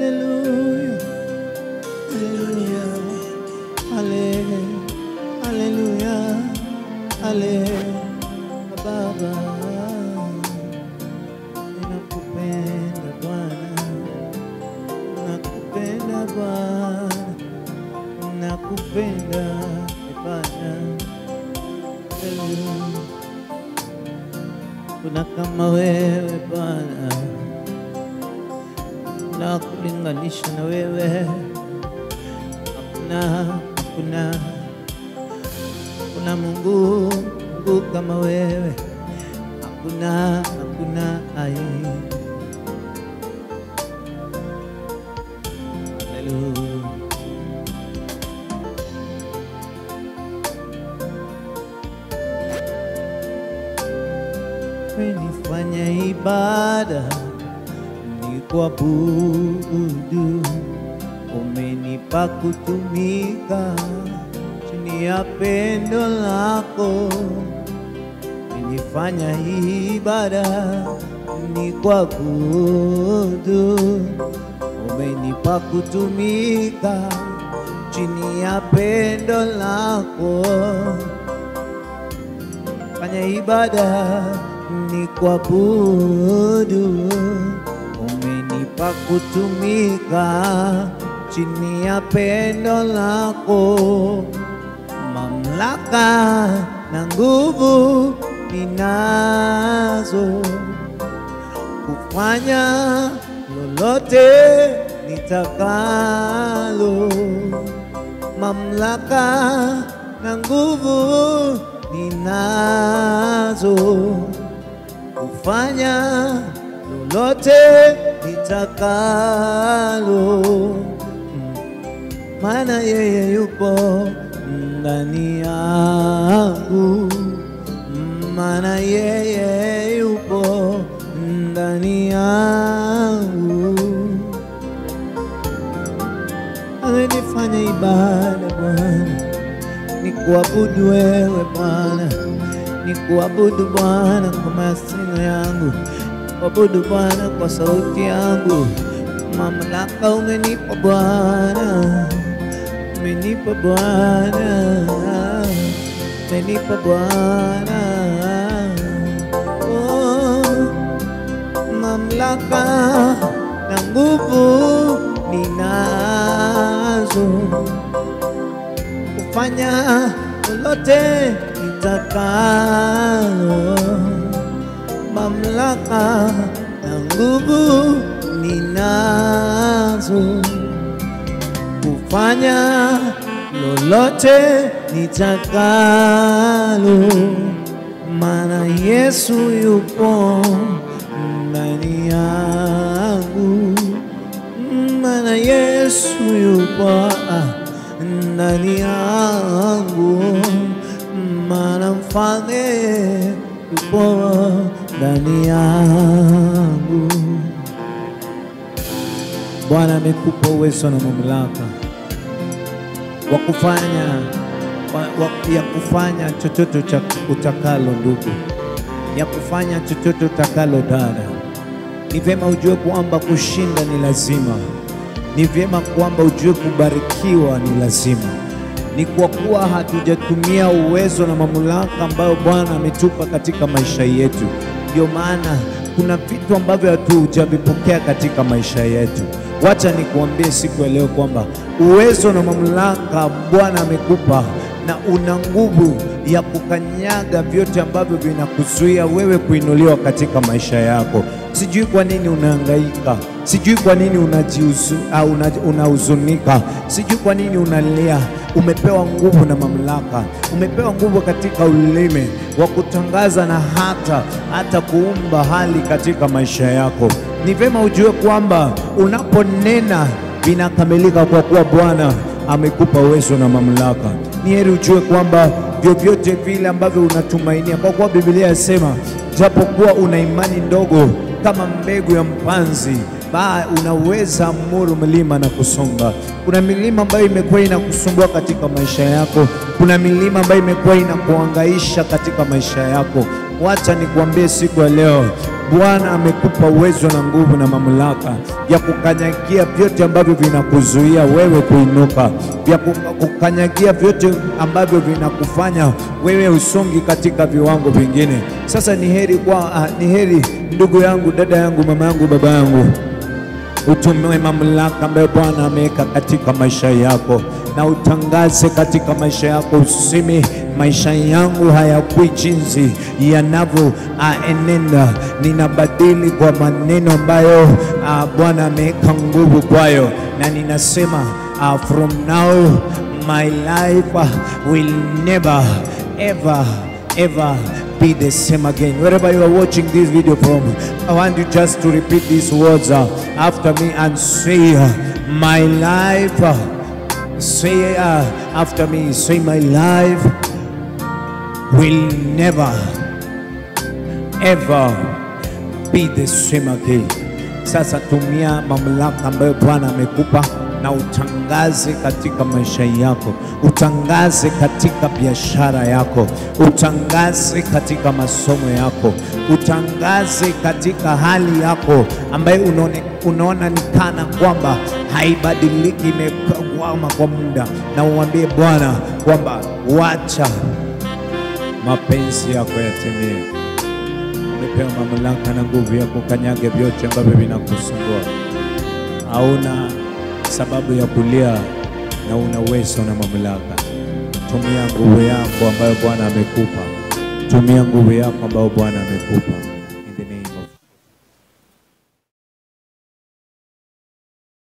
Hallelujah, hallelujah, hallelujah, hallelujah. Baba, nakupenda Bwana, nakupenda Bwana, nakupenda Bwana. Kuna kama wewe Bwana, na kulinganisha na wewe hakuna Mungu kama wewe, hakuna ai. Hallelujah. Nifanya ibada ni kuabudu, umenipa kutumika chini ya pendo lako. Nifanya ibada ni kuabudu, umenipa kutumika chini ya pendo lako. Fanya ibada ni kuabudu, umenipa kutumika chini ya pendo lako. Mamlaka na nguvu ninazo, kufanya lolote nitakalo. Mamlaka na nguvu ninazo, kufanya lolote nitakalo. Maana yeye yupo ndani yangu, maana yeye yupo ndani yangu. Nifanye ibada Bwana, ni kuabudu wewe Bwana, ni kuabudu Bwana kwa masino yangu, kuabudu Bwana kwa sauti yangu. Mamlaka umenipa Bwana, umenipa Bwana, umenipa Bwana. Oh, mamlaka na nguvu ninazo, kufanya lolote nitakalo. Mamlaka na nguvu ninazo, kufanya lolote nitakalo. Maana Yesu yupo ndani yangu, maana Yesu yupo ndani yangu, maana Mfalme yupo ndani yangu. Bwana amekupa uwezo na mamlaka wa kufanya chochote utakalo ndugu, ya kufanya chochote utakalo dada. Ni vyema ujue kwamba kushinda ni lazima, ni vyema kwamba ujue kubarikiwa ni lazima. Ni kwa kuwa hatujatumia uwezo na mamlaka ambayo Bwana ametupa katika maisha yetu, ndio maana kuna vitu ambavyo hatujavipokea katika maisha yetu. Wacha nikuambie siku ya leo kwamba uwezo na mamlaka Bwana amekupa, na una nguvu ya kukanyaga vyote ambavyo vinakuzuia wewe kuinuliwa katika maisha yako. Sijui kwa nini unahangaika, sijui kwa nini unahuzunika, sijui kwa nini unalia. Umepewa nguvu na mamlaka, umepewa nguvu katika ulimi wa kutangaza na hata kuumba hali katika maisha yako. Ni vema ujue kwamba unaponena vinakamilika, kwa kuwa Bwana amekupa uwezo na mamlaka. Ni heri ujue kwamba vyovyote vile ambavyo unatumainia, kwa kuwa Biblia yasema japokuwa una imani ndogo kama mbegu ya mpanzi, unaweza amuru milima na kusonga. Kuna milima ambayo imekuwa inakusumbua katika maisha yako, kuna milima ambayo imekuwa inakuhangaisha katika maisha yako. wacha nikuambie siku ya leo, Bwana amekupa uwezo na nguvu na mamlaka ya kukanyagia vyote ambavyo vinakuzuia wewe kuinuka, ya kukanyagia vyote ambavyo vinakufanya wewe usongi katika viwango vingine. Sasa ni heri ndugu yangu, dada yangu, mama yangu, baba yangu, utumie mamlaka ambayo Bwana ameweka katika maisha yako na utangaze katika maisha yako. Useme, maisha yangu hayakui jinsi yanavyoenenda, ninabadili kwa maneno ambayo Bwana ameweka nguvu kwayo, na ninasema from now my life will never ever be the same again. Wherever you are watching this video from, I want you just to repeat these words after me and say, my life, say after me, say, my life will never ever be the same again. Sasa tumia mamlaka ambayo Bwana amekupa na utangaze katika maisha yako, utangaze katika biashara yako, utangaze katika masomo yako, utangaze katika hali yako ambayo unaona ni kana kwamba haibadiliki, imekwama kwa muda, na uambie Bwana kwamba wacha mapenzi yako yatimie. Umepewa mamlaka na nguvu ya kukanyaga vyote ambavyo vinakusumbua. Hauna sababu ya kulia na una uwezo na mamlaka. Tumia nguvu yako ambayo Bwana amekupa. Tumia nguvu yako ambayo Bwana amekupa.